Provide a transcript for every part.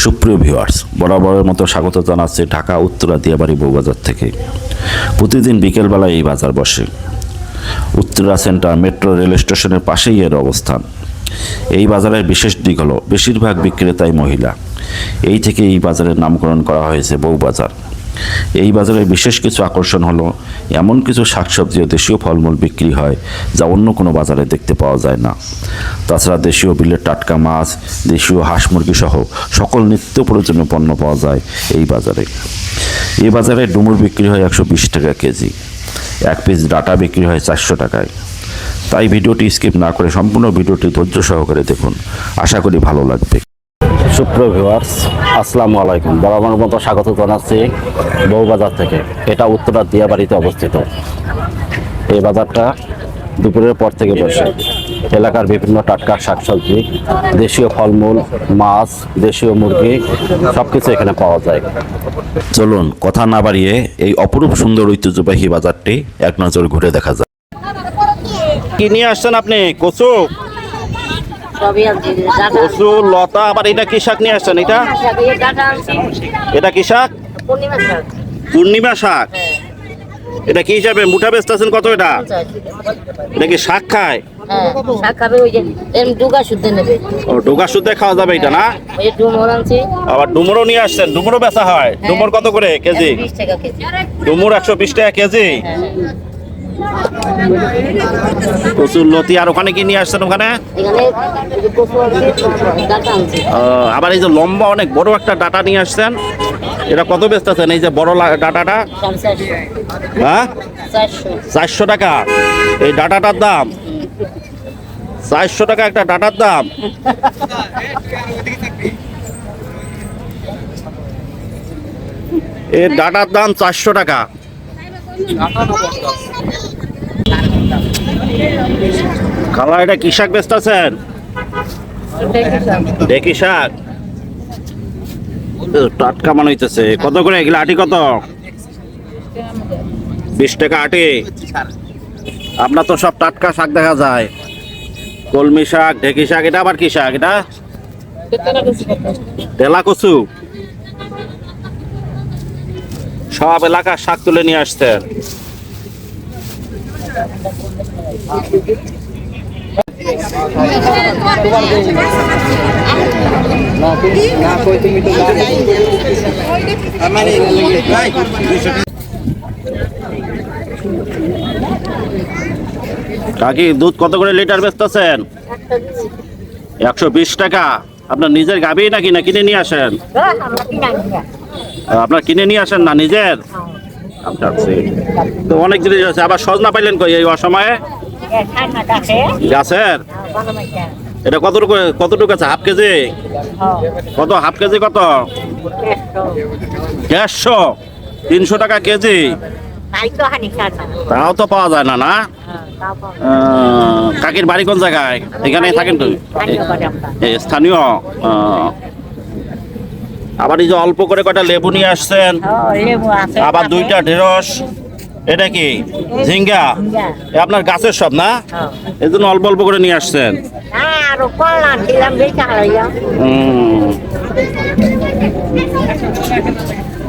সুপ্রিয় ভিউয়ার্স, বরাবরের মতো স্বাগত জানাচ্ছি ঢাকা উত্তরা দিয়াবাড়ি বউবাজার থেকে। প্রতিদিন বিকেলবেলায় এই বাজার বসে। উত্তরা সেন্টার মেট্রো রেল স্টেশনের পাশেই এর অবস্থান। এই বাজারের বিশেষ দিক হলো বেশিরভাগ বিক্রেতাই মহিলা। এই থেকে এই বাজারের নামকরণ করা হয়েছে বউবাজার। এই বাজারের বিশেষ কিছু আকর্ষণ হলো এমন কিছু শাকসবজি ও দেশীয় ফলমূল বিক্রি হয় যা অন্য কোনো বাজারে দেখতে পাওয়া যায় না। তাছাড়া দেশীয় বিলের টাটকা মাছ, দেশীয় হাঁস মুরগি সহ সকল নিত্য প্রয়োজনীয় পণ্য পাওয়া যায় এই বাজারে। এই বাজারে ডুমুর বিক্রি হয় 120 টাকা কেজি, এক পিস ডাটা বিক্রি হয় 400 টাকায়। তাই ভিডিওটি স্কিপ না করে সম্পূর্ণ ভিডিওটি ধৈর্য সহকারে দেখুন, আশা করি ভালো লাগবে। সুপ্রিয় ভিউয়ার্স, আসসালামু আলাইকুম। বরাবরের মতো স্বাগত জানাচ্ছি বউবাজার থেকে। এটা উত্তরা দিয়াবাড়িতে অবস্থিত। এই বাজারটা দুপুরের পর থেকে বসে। এলাকার বিভিন্ন টাটকা শাকসবজি, দেশীয় ফলমূল, মাছ, দেশীয় মুরগি সব কিছু এখানে পাওয়া যায়। চলুন কথা না বাড়িয়ে এই অপরূপ সুন্দর ঐতিহ্যবাহী বাজারটি এক নজর ঘুরে দেখা যায়। কি নিয়ে আসছেন আপনি? কচু, কচু লতা, আবার এটা কি শাক নিয়ে আসছেন? এটা কি শাক? পূর্ণিমা শাক। এটা কি হিসাবে মুঠা বেচতেছেন কত? এটা কি শাক খায়? ডোগা শুদ্ধে খাওয়া যাবে এটা না? আবার ডুমুরও নিয়ে আসছেন। ডুমুরও বেচা হয়? ডুমুর কত করে কেজি? ডুমুর 120 টাকা কেজি। কচুর লতি। আর ওখানে কি নিয়ে আসছেন? ওখানে আবার এই যে লম্বা অনেক বড় একটা ডাটা নিয়ে আসছেন, এটা কত বেচতেছেন? এই যে বড় ডাটাটা, হ্যাঁ 400 টাকা এই ডাটাটার দাম। 400 টাকা একটা ডাটার দাম। এই ডাটার দাম 400 টাকা। খালা, এটা কি শাক বেচতেছেন? দেখি শাক টাটকা মনে হইতেছে। কত করে এগুলো? আটি কত? 20 টাকা আটি। আপনার তো সব টাটকা শাক দেখা যায়। কলমি শাক, ঢেকি শাক। এটা আবার কি শাক? এটা তেলা কচু। সব এলাকার শাক তুলে নিয়ে আসছেন। কাকি, দুধ কত করে লিটার বেচতেছেন? 120 টাকা। আপনার নিজের গাভী নাকি, না কিনে নিয়ে আসেন? আপনার কিনে নিয়ে আসেন না নিজের? তো অনেক জিনিস আছে। আবার সজনা পাইলেন কই এই অসময়ে? গাছের। এটা কতটুকু আছে? Half KG? কত হাফ কেজি? কত? 150, 300 টাকা কেজি। তাও তো পাওয়া যায় না। না, কাকির বাড়ি কোন জায়গায়? এখানে থাকেন তো? স্থানীয়। আবার এই যে অল্প করে কটা লেবু নিয়ে আসছেন, আবার 2টা ঢেঁড়স। এটা কি ঝিঙ্গা? আপনার গাছের সব না, এই জন্য অল্প অল্প করে নিয়ে আসছেন।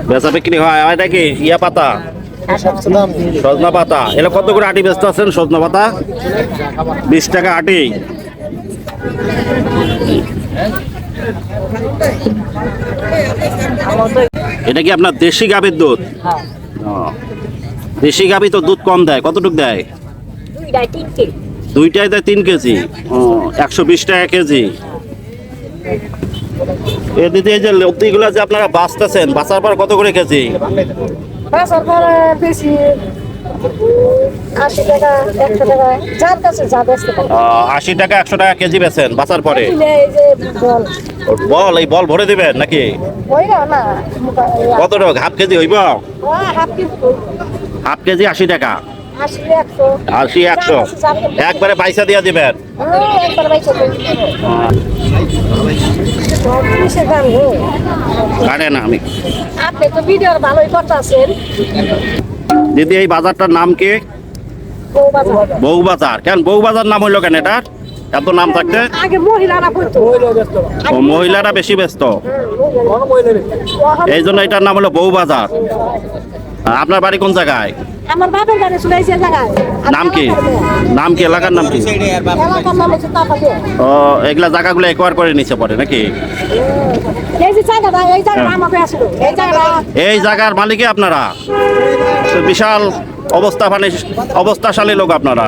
বেচা বিক্রি হয়? এটা কি ইয়া পাতা? সজনা পাতা। এটা কত করে আটি বেচতে আছেন? সজনা পাতা 20 টাকা আটি। এটা কি আপনার দেশি গাভীর দুধ? দেশি গাভী তো দুধ কম দেয়। কতটুক দেয়? 2টায় দেয় 3 কেজি। 120 টাকা কেজি। এদিকে এই যে লতিগুলো যে আপনারা বাঁচতেছেন, বাঁচার পর কত করে কেজি? 80 টাকা 100 টাকা কেজি বেচেন বাঁচার পরে? বল, এই বল ভরে দিবেন নাকি? কত টাকা হাফ কেজি হইব? হাফ কেজি 80 টাকা। 80, 100 একবারে পয়সা দিয়ে দিবেন। জানেন আমি আপনি তো ভিডিও ভালোই করতেছেন। দিদি, এই বাজারটার নাম কি? বউবাজার। কেন বউবাজার নাম হইলো কেন? এটা এত নাম থাকতে আগে মহিলারা করতো ও মহিলারা বেশি ব্যস্ত, এই জন্য এটার নাম হলো বউবাজার। আপনার বাড়ি কোন জায়গায়? আমার বাপের বাড়ি শুনাইছে জায়গায় নাম কি? নাম কি? এলাকার নাম কি? এলাকার নাম হচ্ছে তাপাকে। ও এগুলা জায়গাগুলো একবার করে নিচে পড়ে নাকি? এই যে জায়গাটা এই জায়গাটা আমাকে আসলো এই জায়গাটা এই জায়গার মালিকে আপনারা? তো বিশাল অবস্থাশালী লোক আপনারা।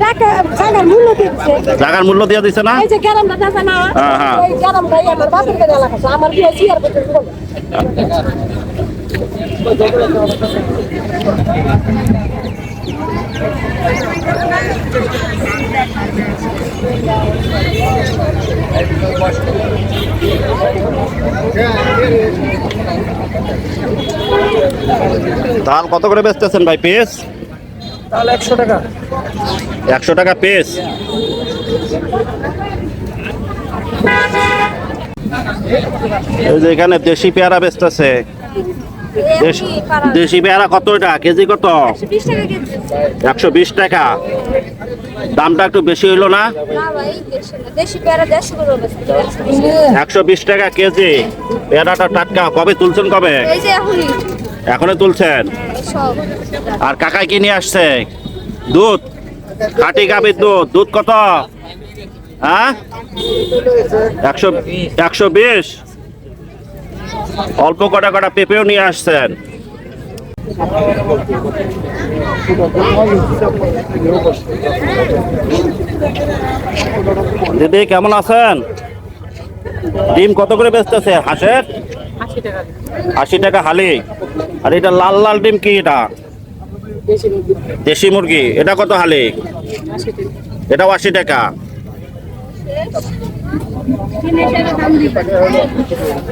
টাকা জায়গার মূল্য দিচ্ছে জায়গার মূল্য দিয়ে দিছে না? এই যে গ্রামটা আছে না হ্যাঁ, হ্যাঁ। এই গ্রামটাই আমার বাপের বাড়ি এলাকা আমার বিয়ে সিয়ার করতে তাল কত করে বেচতেছেন ভাই পিস? তাহলে 100 টাকা। 100 টাকা পিস। এই যে এখানে দেশি পেয়ারা বেচতেছে। দেশি পেয়ারা কত এটা কেজি? কত? 120 টাকা। দামটা একটু বেশি হইলো না? 120 টাকা কেজি। পেয়ারাটা টাটকা। কবে তুলছেন? কবে? এখনই তুলছেন? আর কাকাই কি নিয়ে আসছে? দুধ, খাঁটি গাভীর দুধ। দুধ কত? হ্যাঁ, 120। অল্প কটা পেঁপেও নিয়ে আসছেন। দিদি কেমন আছেন? ডিম কত করে বেচতেছে হাঁসের? 80 টাকা হালি। আর এটা লাল লাল ডিম কি? এটা দেশি মুরগি। এটা কত হালি? এটাও 80 টাকা।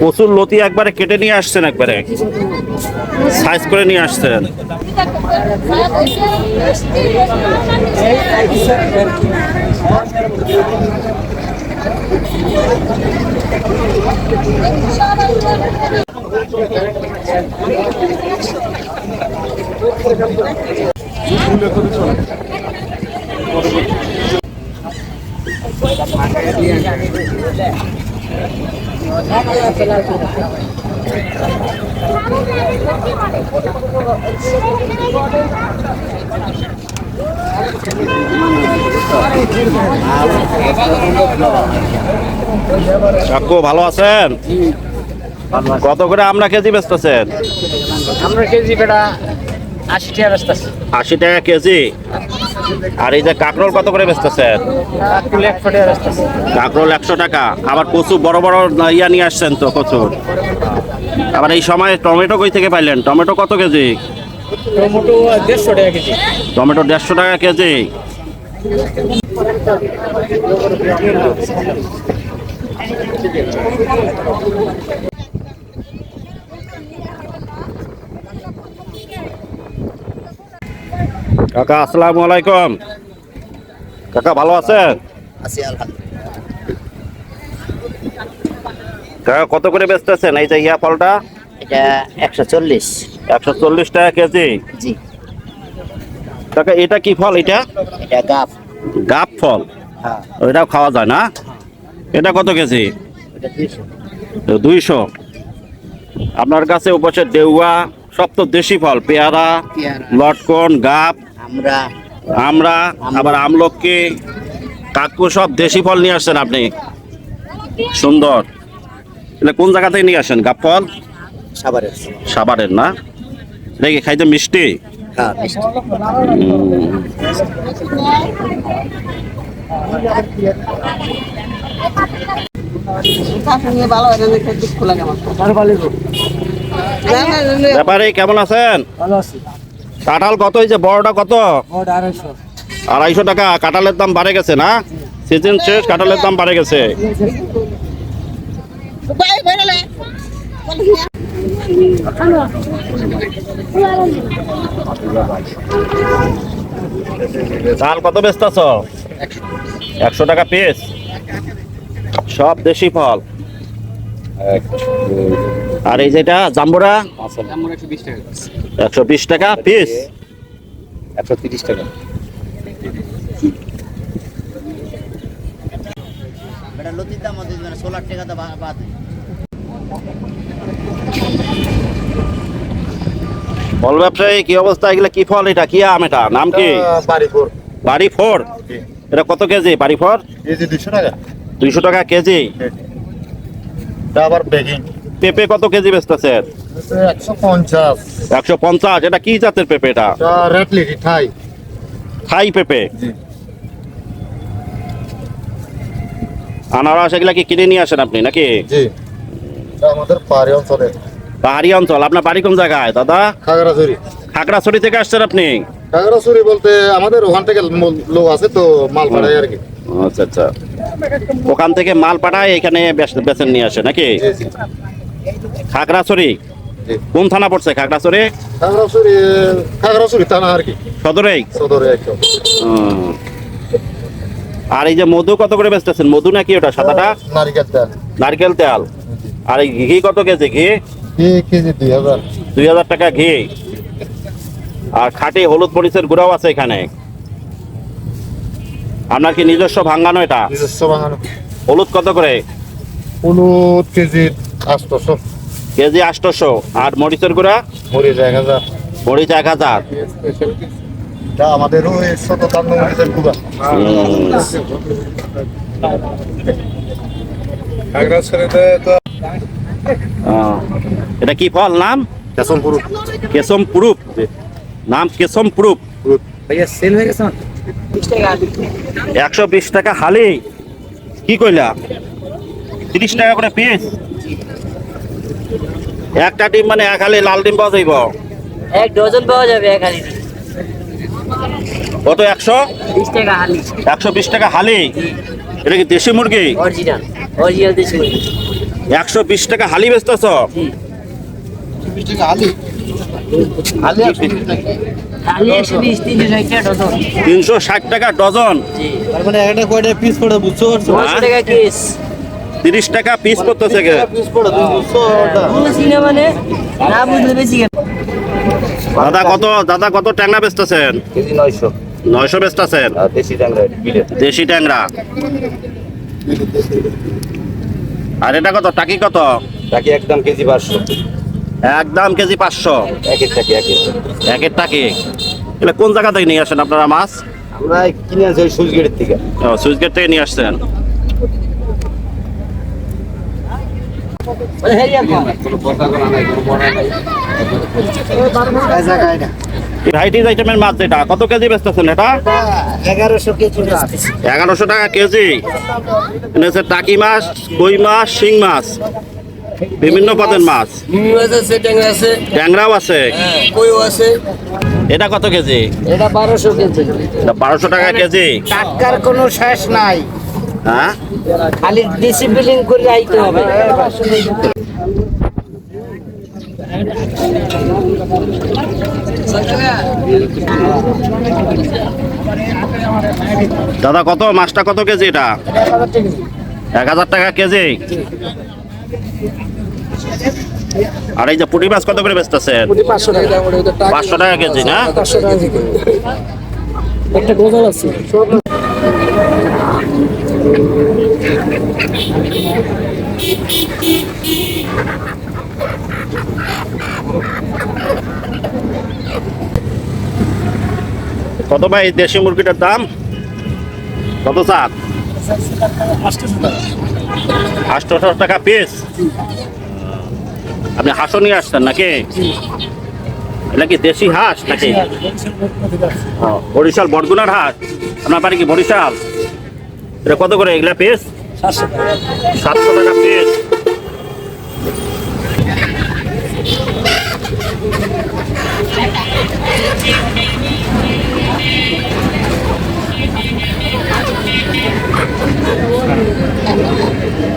প্রচুর লতি একবারে কেটে নিয়ে আসছেন, একবারে সাইজ করে নিয়ে আসছেন। কাকু ভালো আছেন? কত করে আমরা কেজি বেচতেছেন? আমরা কেজি বেটা 80 টাকা বেচতেছি। 80 টাকা কেজি। আর এই যে কাঁকরোল কত করে বেচতেছেন? কাকুল 100 টাকা বেচতেছি। কাঁকরোল 100 টাকা। আবার কচু বড় বড় ইয়া নিয়ে আসছেন তো কচুর। আবার এই সময় টমেটো কই থেকে পাইলেন? টমেটো কত কেজি? টমেটো 150 টাকা কেজি। টমেটো 150 টাকা কেজি। কাকা আসসালামু আলাইকুম। কাকা ভালো আছেন? আছি আলহামদুলিল্লাহ। কাকা কত করে বেচতেছেন এই যে ইয়া ফলটা? এটা 140। 140 টাকা কেজি। জি। কাকা এটা কি ফল? এটা এটা গাফ। গাব ফল। হ্যাঁ। ওইটাও খাওয়া যায় না? এটা কত কেজি? এটা 200। 200। আপনার কাছে উপসে দেউয়া সব তো দেশি ফল, পেয়ারা, পেয়ারা। লটকন, গাব, আমরা আবার আমলকি, কাকু সব দেশি ফল নিয়ে আসছেন আপনি। সুন্দর। এটা কোন জায়গা থেকে নিয়ে আসেন গাব ফল? সাভারের। সাভারের না? এটা কি খাইতে মিষ্টি? হ্যাঁ, মিষ্টি। ব্যাপারে কেমন আছেন? ভালো আছি। কাঁঠাল কত? এই যে বড়টা কত? ওটা 250। 250 টাকা। কাঁঠালের দাম বাড়ে গেছে না? সিজন শেষ, কাঁঠালের দাম বাড়ে গেছে। চাল কত বেচতেছ? 100 টাকা পিস। সব দেশি ফল। আর এই যেটা জাম্বুরা? 120 টাকা পিস। 130 টাকা। লতির দাম আমাদের 16 টাকা দা বাদ। ফল ব্যবসায়ী কি অবস্থা? এগুলা কি ফল? এটা কি আম? এটা নাম কি? বাড়িপুর বাড়ি ফোর। এটা কত কেজি বাড়ি ফোর? কেজি 200 টাকা। 200 টাকা কেজি। এটা আবার বেকিং পেঁপে কত কেজি বেচতেছেন? 150। 150। এটা কি জাতের পেঁপে? এটা এটা রেড লিলি থাই। থাই পেঁপে। জি। আনারস এগুলা কি কিনে নিয়ে আসেন আপনি নাকি? জি, এটা আমাদের পাহাড়ি অঞ্চলে। পাহাড়ি অঞ্চল। আপনার বাড়ি কোন জায়গায় দাদা? খাগড়াছড়ি। খাগড়াছড়ি থেকে আসছেন আপনি? খাগড়াছড়ি বলতে আমাদের ওখান থেকে লোক আছে তো মাল পাঠায় আর কি। আচ্ছা আচ্ছা, ওখান থেকে মাল পাঠায় এখানে বেচেন নিয়ে আসে নাকি? জি জি খাগড়াছড়ি জি। কোন থানা পড়ছে খাগড়াছড়ি? খাগড়াছড়ি, খাগড়াছড়ি থানা আর কি, সদরেই। সদরে একদম। আর এই যে মধু কত করে বেচতেছেন? মধু নাকি ওটা সাদাটা? নারিকেল তেল। নারকেল তেল। আর এই ঘি কত কেজি? ঘি কেজি 2000। 2000 টাকা ঘি। আর খাঁটি হলুদ মরিচের গুঁড়াও আছে এখানে। আপনার কি নিজস্ব ভাঙ্গানো এটা? নিজস্ব বানানো। হলুদ কত করে? হলুদ কেজি 800। কেজি 800। আর মরিচের গুঁড়া? মরিচ 1000। মরিচ 1000। এটা আমাদের ওই ছোট তান্ডব মরিচের গুঁড়া। খাগড়াছড়িতে তো এটা কি ফল নাম? কেশম পুরু। কেশম পুরুপ। নাম কেশম পুরুপ। ভাইয়া সেল হয়ে গেছে 20 টাকা। 120 টাকা হালি। কি কইলা? 30 টাকা করে পিস। একটা ডিম মানে এক হালি লাল ডিম পাওয়া যাইব? 1 ডজন পাওয়া যাবে এক হালি। কত? 20 টাকা হালি। 120 টাকা হালি। এটা কি দেশি মুরগি? অরিজিনাল দেশি মুরগি। 120 টাকা হালি বেচতেছ? হালি 120, 360 টাকা ডজন। 360 টাকা ডজন। জি। তার মানে একটা কয়টা পিস পড়ে বুঝছো? 900 টাকা কেস। 30 টাকা পিস করতেছে। পিস পড়ে তুমি বুঝছো ওটা? বুঝছি না মানে না বুঝলে বেশি কেন? দাদা কত ট্যাংরা বেচতেছেন? কেজি 900। 900 বেচতেছেন। আর দেশি ট্যাংরা বিলে। দেশি ট্যাংরা। আর এটা কত? টাকি কত? টাকি একদম কেজি 500। একদম কেজি 500। একের টাকি একের। একের টাকি। এটা কোন জায়গা থেকে নিয়ে আসেন আপনারা মাছ? আমরা কিনে আনছি ওই সুইচগেটের থেকে। সুইচ গেট থেকে নিয়ে আসছেন। বলে হেরিয়া কম। ভ্যারাইটিজ আইটেমের মাছ যেটা কত কেজি বেচতেছেন? এটা 1100 কেজি বেচতেছি। 1100 টাকা কেজি। এটা হচ্ছে টাকি মাছ, কই মাছ, শিং মাছ, বিভিন্ন পদের মাছ। মাছ আছে, ট্যাংরা আছে, ট্যাংরাও আছে। কইও আছে। এটা কত কেজি? এটা 1200 কেজি। এটা 1200 টাকা কেজি। টাটকার কোনো শেষ নাই, হ্যাঁ, খালি ডিসিপ্লিন করে আইতে হবে। দাদা কত? মাছটা কত কেজি? এটা 1000 টাকা কেজি। আর এই যে পুঁটি মাছ কত করে বেচতেছেন? 500 টাকা কেজি না? একটা গোজাল আছে। কত ভাই দেশি মুরগিটার দাম? কত চাক? 800 টাকা পিস। আপনি হাঁসও নিয়ে আসছেন নাকি? এটা কি দেশি হাঁস নাকি? বরিশাল বরগুনার হাঁস। আপনার বাড়ি কি বরিশাল? এটা কত করে এগুলা পিস? 700 টাকা পিস।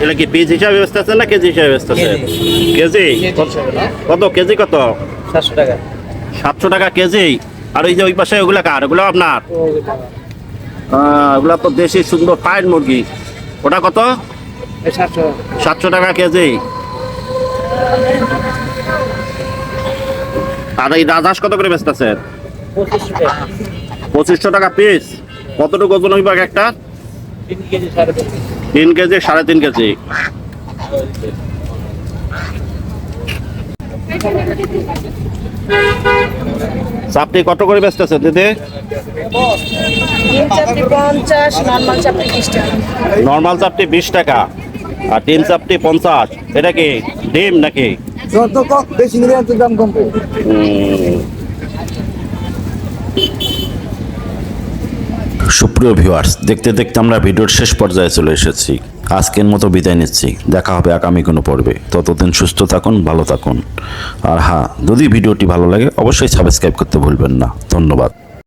এটা কি পিস হিসাবে বেচতেছেন না কেজি হিসাবে বেচতেছেন? কেজি। কত কেজি? কত? 700 টাকা। 700 টাকা কেজি। আর ওই যে ওই পাশে ওগুলা কার? ওগুলো আপনার? ওগুলা তো দেশি সুন্দর ফাইন মুরগি। ওটা কত? 700 টাকা কেজি। আর এই রাজহাঁস কত করে বেচতেছেন? 2500 টাকা। 2500 টাকা পিস। কতটুকু ওজন হইবা একটা? 3 কেজি 3.5 3 কেজি 3.5 কেজি। চাপটি কত করে বেচতেছে দিদি? তিন চাপটি 50, নর্মাল চাপটি 20 টাকা। নর্মাল চাপটি 20 টাকা আর 3 চাপটি 50। এটা কি ডিম নাকি? যত কম বেশি নিলে এত দাম কমবে। সুপ্রিয় ভিউয়ার্স, দেখতে দেখতে আমরা ভিডিওর শেষ পর্যায়ে চলে এসেছি। আজকের মতো বিদায় নিচ্ছি, দেখা হবে আগামী কোনো পর্বে। ততদিন সুস্থ থাকুন, ভালো থাকুন। আর হ্যাঁ, যদি ভিডিওটি ভালো লাগে অবশ্যই সাবস্ক্রাইব করতে ভুলবেন না। ধন্যবাদ।